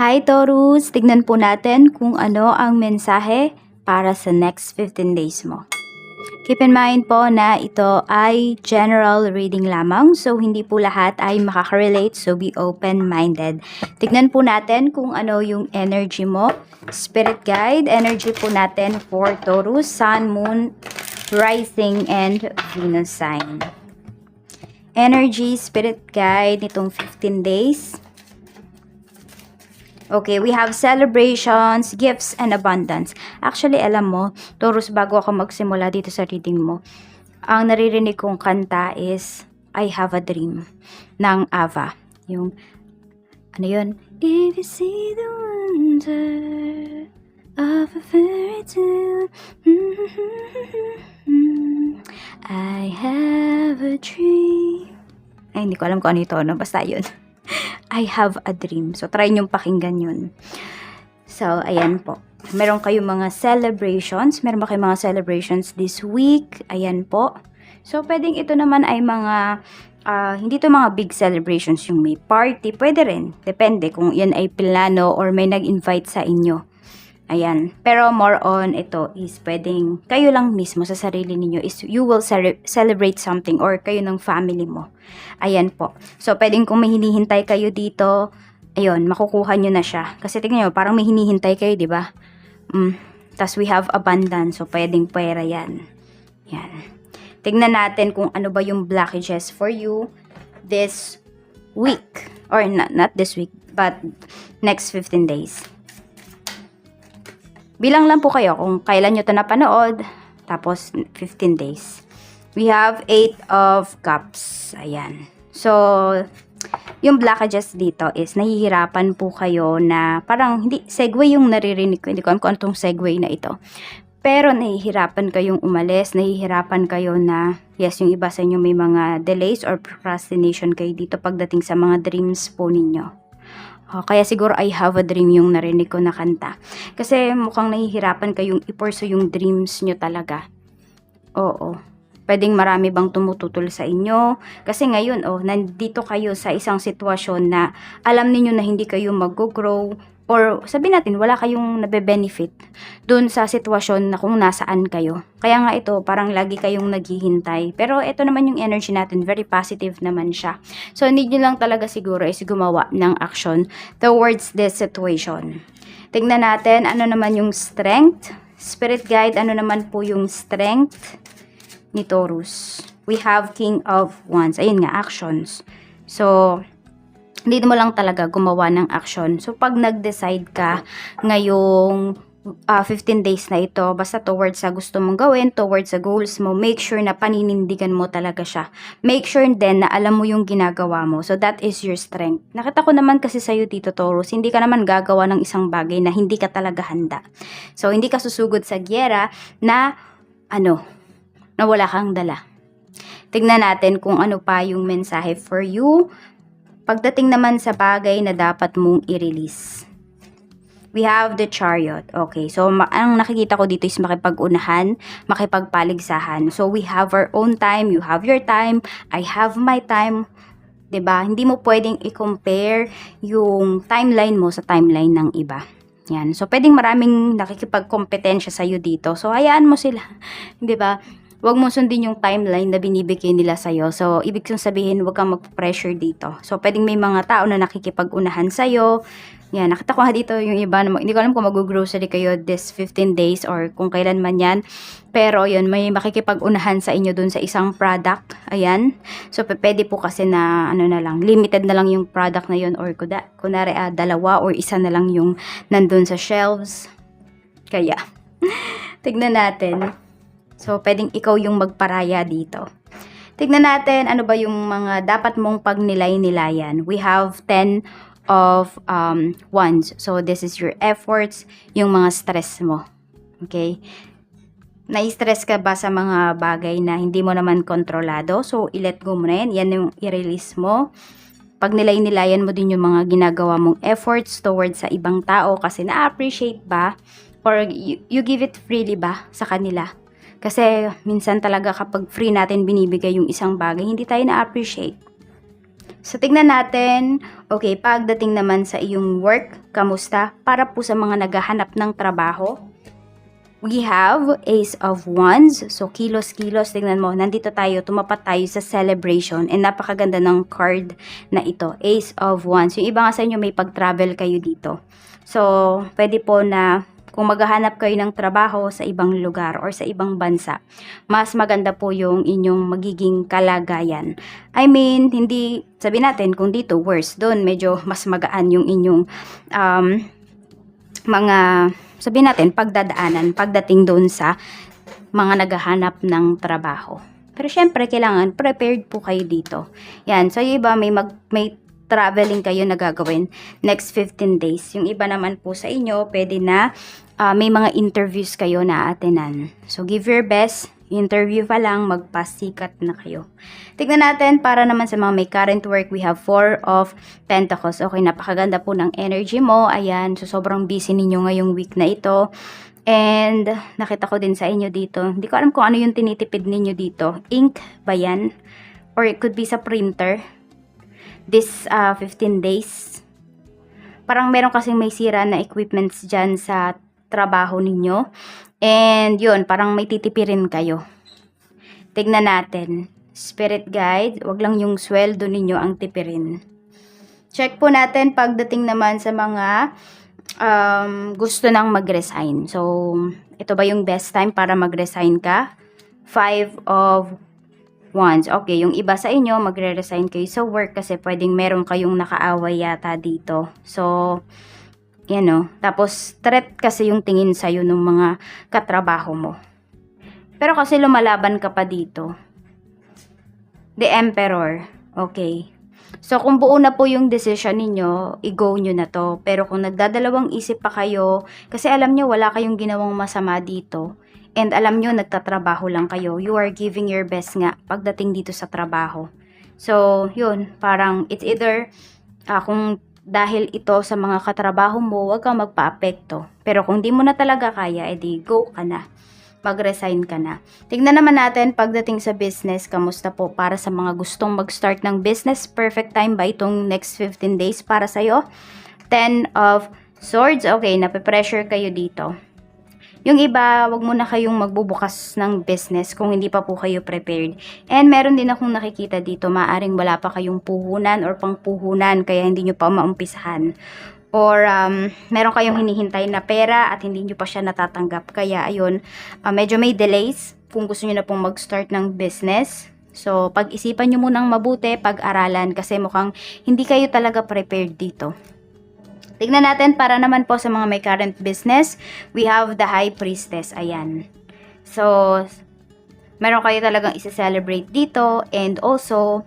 Hi Taurus! Tignan po natin kung ano ang mensahe para sa next 15 days mo. Keep in mind po na ito ay general reading lamang, so hindi po lahat ay makaka-relate, so be open-minded. Tignan po natin kung ano yung energy mo. Spirit guide, energy po natin for Taurus, Sun, Moon, Rising, and Venus sign. Energy, spirit guide nitong 15 days. Okay, we have celebrations, gifts, and abundance. Actually, alam mo, Taurus, bago ako magsimula dito sa reading mo, ang naririnig kong kanta is I Have a Dream ng Ava. Yung, ano yun? If you see the wonder of a fairy tale, I have a dream. Ay, hindi ko alam kung ano ito, no? Basta yun. I have a dream. So, try niyong pakinggan yun. So, ayan po. Meron kayong mga celebrations. Meron ba kayong mga celebrations this week? Ayan po. So, pwedeng ito naman ay mga, hindi to mga big celebrations yung may party. Pwede rin. Depende kung yan ay plano or may nag-invite sa inyo. Ayan. Pero more on ito is pwedeng kayo lang mismo sa sarili ninyo is you will celebrate something or kayo ng family mo. Ayan po. So, pwedeng kung may hinihintay kayo dito, ayun, makukuha nyo na siya. Kasi tingnan nyo, parang may hinihintay kayo, di ba? Tas we have abundance. So, pwedeng pwera yan. Yan. Tingnan natin kung ano ba yung blockages for you this week. Or not this week, but next 15 days. Bilang lang po kayo kung kailan nyo ito napanood. Tapos, 15 days. We have 8 of Cups. Ayan. So, yung blockages dito is nahihirapan po kayo na parang hindi, segue yung naririnig ko. Hindi ko alam kung anong segue na ito. Pero nahihirapan kayong umalis. Nahihirapan kayo na, yes, yung iba sa inyo may mga delays or procrastination kayo dito pagdating sa mga dreams po ninyo. Kaya siguro I have a dream yung narinig ko na kanta. Kasi mukhang nahihirapan kayong i-pursue yung dreams nyo talaga. Oo. Pwedeng marami bang tumututol sa inyo. Kasi ngayon, nandito kayo sa isang sitwasyon na alam niyo na hindi kayo mag-grow. Or sabihin natin, wala kayong nabe-benefit dun sa sitwasyon na kung nasaan kayo. Kaya nga ito, parang lagi kayong naghihintay. Pero ito naman yung energy natin, very positive naman siya. So, need nyo lang talaga siguro is gumawa ng action towards this situation. Tignan natin, ano naman yung strength. Spirit guide, ano naman po yung strength ni Taurus. We have King of Wands. Ayun nga, actions. So, hindi mo lang talaga gumawa ng action. So, pag nag-decide ka ngayong 15 days na ito, basta towards sa gusto mong gawin, towards sa goals mo, make sure na paninindigan mo talaga siya. Make sure din na alam mo yung ginagawa mo. So, that is your strength. Nakita ko naman kasi sa'yo dito, Taurus, hindi ka naman gagawa ng isang bagay na hindi ka talaga handa. So, hindi ka susugod sa gyera na, na wala kang dala. Tignan natin kung ano pa yung mensahe for you. Pagdating naman sa bagay na dapat mong i-release. We have the Chariot. Okay, so ang nakikita ko dito is makipag-unahan, makipagpaligsahan. So we have our own time, you have your time, I have my time. 'Di ba? Hindi mo pwedeng i-compare yung timeline mo sa timeline ng iba. Yan. So pwedeng maraming nakikipagkompetensya sa iyo dito. So hayaan mo sila. 'Di ba? Huwag mo sundin yung timeline na binibigay nila sa'yo. So, ibig sabihin, huwag kang mag-pressure dito. So, pwedeng may mga tao na nakikipag-unahan sa'yo. Yan, nakita ko nga dito yung iba. Hindi ko alam kung mag-grocery kayo this 15 days or kung kailan man yan. Pero, yun, may makikipag-unahan sa inyo dun sa isang product. Ayan. So, pwede po kasi na, limited na lang yung product na yun. Or kunwari, dalawa or isa na lang yung nandun sa shelves. Kaya, tignan natin. So, pwedeng ikaw yung magparaya dito. Tignan natin, ano ba yung mga dapat mong pagnilay-nilayan. We have 10 of Wands. So, this is your efforts, yung mga stress mo. Okay? Na-stress ka ba sa mga bagay na hindi mo naman kontrolado? So, i-let go mo na yan. Yan yung i-release mo. Pagnilay-nilayan mo din yung mga ginagawa mong efforts towards sa ibang tao kasi na-appreciate ba? Or you give it freely ba sa kanila? Kasi minsan talaga kapag free natin binibigay yung isang bagay, hindi tayo na-appreciate. So, tignan natin. Okay, pagdating naman sa iyong work, kamusta? Para po sa mga naghahanap ng trabaho, we have Ace of Wands. So, kilos-kilos. Tignan mo, nandito tayo, tumapat tayo sa celebration. And napakaganda ng card na ito, Ace of Wands. Yung iba nga sa inyo, may pag-travel kayo dito. So, pwede po na kung maghahanap kayo ng trabaho sa ibang lugar or sa ibang bansa, mas maganda po yung inyong magiging kalagayan. I mean, hindi, sabi natin, kung dito, worse. Doon, medyo mas magaan yung inyong mga, sabi natin, pagdadaanan, pagdating doon sa mga naghahanap ng trabaho. Pero syempre, kailangan prepared po kayo dito. Yan, so yung iba, may traveling kayo na gagawin next 15 days. Yung iba naman po sa inyo, pwede na may mga interviews kayo na attenan. So, give your best. Interview pa lang, magpasikat na kayo. Tignan natin, para naman sa mga may current work, we have 4 of Pentacles. Okay, napakaganda po ng energy mo. Ayan, so sobrang busy ninyo ngayong week na ito. And, nakita ko din sa inyo dito. Hindi ko alam kung ano yung tinitipid ninyo dito. Ink ba yan? Or it could be sa printer. This 15 days. Parang meron kasing may sira na equipments dyan sa trabaho ninyo. And yun, parang may titipirin kayo. Tignan natin. Spirit guide, wag lang yung sweldo ninyo ang tipirin. Check po natin pagdating naman sa mga gusto nang mag-resign. So, ito ba yung best time para mag-resign ka? 5 of Wands. Okay, yung iba sa inyo, magre-resign kayo sa work kasi pwedeng meron kayong nakaaway yata dito. So, yan o. Tapos, threat kasi yung tingin sa'yo ng mga katrabaho mo. Pero kasi lumalaban ka pa dito. The Emperor. Okay. So, kung buo na po yung decision ninyo, i-go nyo na to. Pero kung nagdadalawang isip pa kayo, kasi alam nyo, wala kayong ginawang masama dito. And alam nyo, nagtatrabaho lang kayo. You are giving your best nga pagdating dito sa trabaho. So, yun. Parang it's either kung dahil ito sa mga katrabaho mo, huwag kang magpa-apekto. Pero kung di mo na talaga kaya, edi go ka na. Mag-resign ka na. Tignan naman natin pagdating sa business, kamusta po para sa mga gustong mag-start ng business. Perfect time ba itong next 15 days para sa'yo? 10 of Swords. Okay, nape-pressure kayo dito. Yung iba, wag muna kayong magbubukas ng business kung hindi pa po kayo prepared. And meron din akong nakikita dito, maaring wala pa kayong puhunan or pangpuhunan kaya hindi nyo pa maumpisahan. Or meron kayong hinihintay na pera at hindi nyo pa siya natatanggap. Kaya ayun, medyo may delays kung gusto nyo na pong mag-start ng business. So, pag-isipan nyo munang mabuti, pag-aralan kasi mukhang hindi kayo talaga prepared dito. Tignan natin para naman po sa mga may current business, we have the High Priestess. Ayan. So, meron kayo talagang isa-celebrate dito. And also,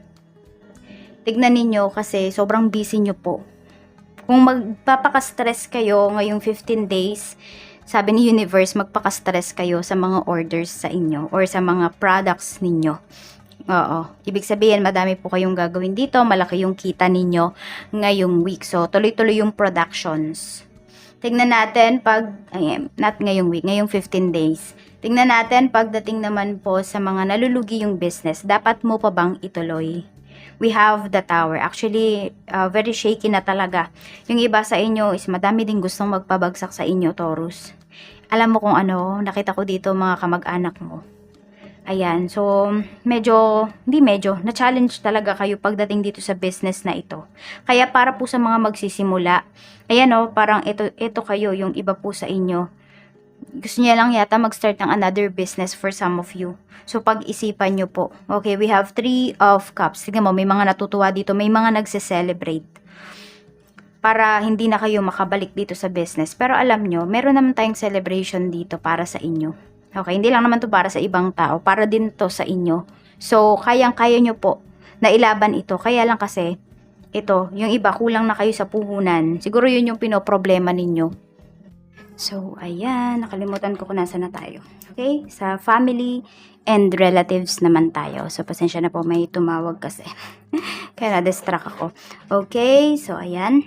tignan ninyo kasi sobrang busy nyo po. Kung magpapaka-stress kayo ngayong 15 days, sabi ni Universe, magpaka-stress kayo sa mga orders sa inyo or sa mga products ninyo. Oo. Ibig sabihin, madami po kayong gagawin dito. Malaki yung kita ninyo ngayong week. So, tuloy-tuloy yung productions. Tingnan natin not ngayong week, ngayong 15 days. Tingnan natin pagdating naman po sa mga nalulugi yung business. Dapat mo pa bang ituloy? We have the Tower. Actually, very shaky na talaga. Yung iba sa inyo is madami din gustong magpabagsak sa inyo, Taurus. Alam mo kung ano, nakita ko dito mga kamag-anak mo. Ayan, so na-challenge talaga kayo pagdating dito sa business na ito. Kaya para po sa mga magsisimula, ayan o, parang ito kayo, yung iba po sa inyo. Gusto niya lang yata mag-start ng another business for some of you. So, pag-isipan nyo po. Okay, we have 3 of Cups. Tignan mo, may mga natutuwa dito, may mga nagse-celebrate. Para hindi na kayo makabalik dito sa business. Pero alam nyo, meron naman tayong celebration dito para sa inyo. Okay, hindi lang naman to para sa ibang tao, para din to sa inyo. So, kayang-kaya nyo po na ilaban ito. Kaya lang kasi, ito, yung iba, kulang na kayo sa puhunan. Siguro yun yung pinoproblema ninyo. So, ayan, nakalimutan ko kung nasa na tayo. Okay, sa family and relatives naman tayo. So, pasensya na po, may tumawag kasi. Kaya na-distract ako. Okay, so, ayan.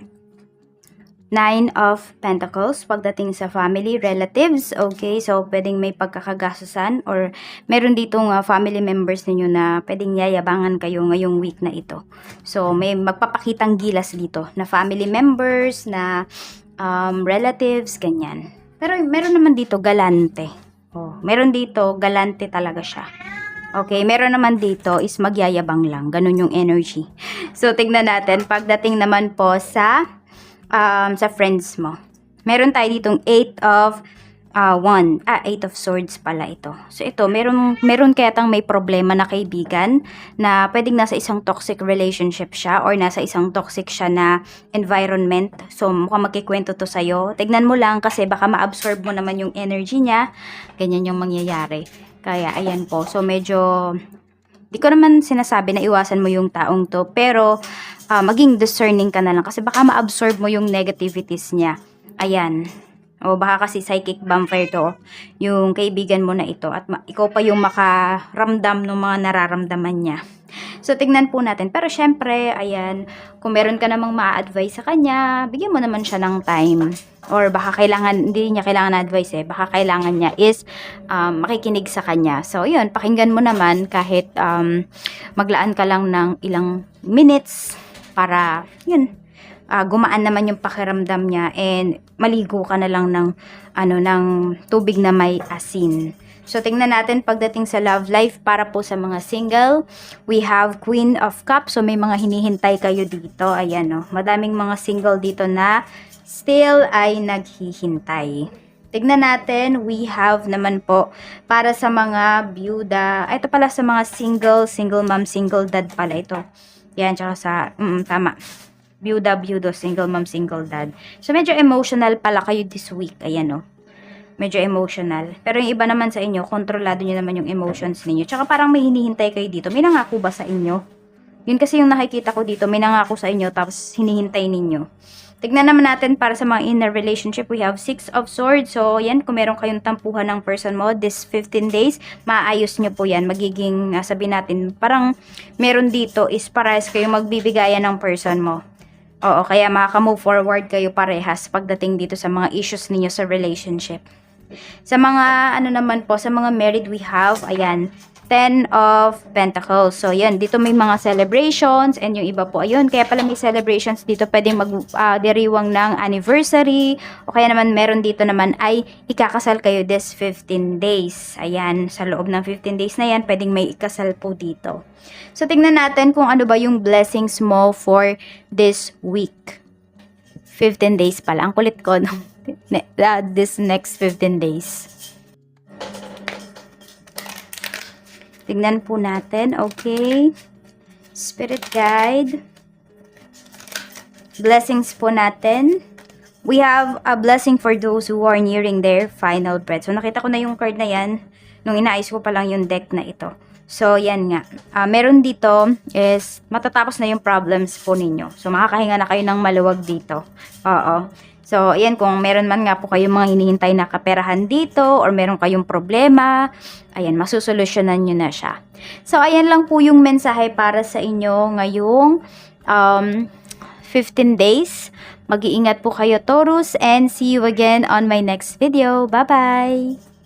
Nine of Pentacles pagdating sa family, relatives, okay? So, pwedeng may pagkakagastusan or meron ditong family members ninyo na pwedeng yayabangan kayo ngayong week na ito. So, may magpapakitang gilas dito na family members, na relatives, ganyan. Pero meron naman dito galante. Oh, meron dito galante talaga siya. Okay, meron naman dito is magyayabang lang. Ganun yung energy. So, tignan natin pagdating naman po sa friends mo. Meron tayo ditong 8 of swords pala ito. So ito, meron kaya tang may problema na kaibigan na pwedeng nasa isang toxic relationship siya or nasa isang toxic siya na environment. So mukhang magkikwento to sa'yo. Tignan mo lang kasi baka ma-absorb mo naman yung energy niya. Ganyan yung mangyayari. Kaya ayan po. So medyo di ko naman sinasabi na iwasan mo yung taong to, pero maging discerning ka na lang kasi baka ma-absorb mo yung negativities niya. Ayan. O baka kasi psychic vampire to, yung kaibigan mo na ito, at ikaw pa yung makaramdam ng mga nararamdaman niya. So, tignan po natin. Pero syempre, ayan, kung meron ka namang ma-advise sa kanya, bigyan mo naman siya ng time. Or baka kailangan, hindi niya kailangan na advice baka kailangan niya is makikinig sa kanya. So, yun, pakinggan mo naman kahit maglaan ka lang ng ilang minutes para, yun, gumaan naman yung pakiramdam niya and maligo ka na lang ng, ng tubig na may asin. So, tingnan natin pagdating sa love life para po sa mga single. We have Queen of Cups. So, may mga hinihintay kayo dito. Ayan, oh. Madaming mga single dito na still ay naghihintay. Tignan natin, we have naman po para sa mga byuda. Ito pala sa mga single mom, single dad pala ito. Yan, tsaka sa, tama. Byuda, single mom, single dad. So, medyo emotional pala kayo this week. Ayan, oh. Medyo emotional. Pero yung iba naman sa inyo, kontrolado nyo naman yung emotions ninyo. Tsaka parang may hinihintay kayo dito. May nangako ba sa inyo? Yun kasi yung nakikita ko dito. May nangako sa inyo, tapos hinihintay ninyo. Tignan naman natin para sa mga inner relationship. We have 6 of Swords. So, yan, kung meron kayong tampuhan ng person mo, this 15 days, maayos nyo po yan. Magiging, sabihin natin, parang meron dito is parehas kayong magbibigayan ng person mo. Oo, kaya makaka-move forward kayo parehas pagdating dito sa mga issues ninyo sa relationship. Sa mga, naman po, sa mga married, we have, ayan, 10 of Pentacles. So, yan, dito may mga celebrations, and yung iba po, ayun, kaya pala may celebrations dito, pwedeng mag-diriwang ng anniversary, o kaya naman, meron dito naman ay ikakasal kayo this 15 days. Ayan, sa loob ng 15 days na yan, pwedeng may ikasal po dito. So, tingnan natin kung ano ba yung blessings mo for this week. 15 days pala. Ang kulit ko, no? This next 15 days. Tignan po natin. Okay. Spirit guide. Blessings po natin. We have a blessing for those who are nearing their final breath. So, nakita ko na yung card na yan nung inaayos ko pa lang yung deck na ito. So, yan nga. Meron dito is matatapos na yung problems po ninyo. So, makakahinga na kayo ng maluwag dito. Oo. So, ayan, kung meron man nga po kayong mga hinihintay na kaperahan dito or meron kayong problema, ayan, masusolusyonan nyo na siya. So, ayan lang po yung mensahe para sa inyo ngayong 15 days. Mag-iingat po kayo, Taurus, and see you again on my next video. Bye-bye!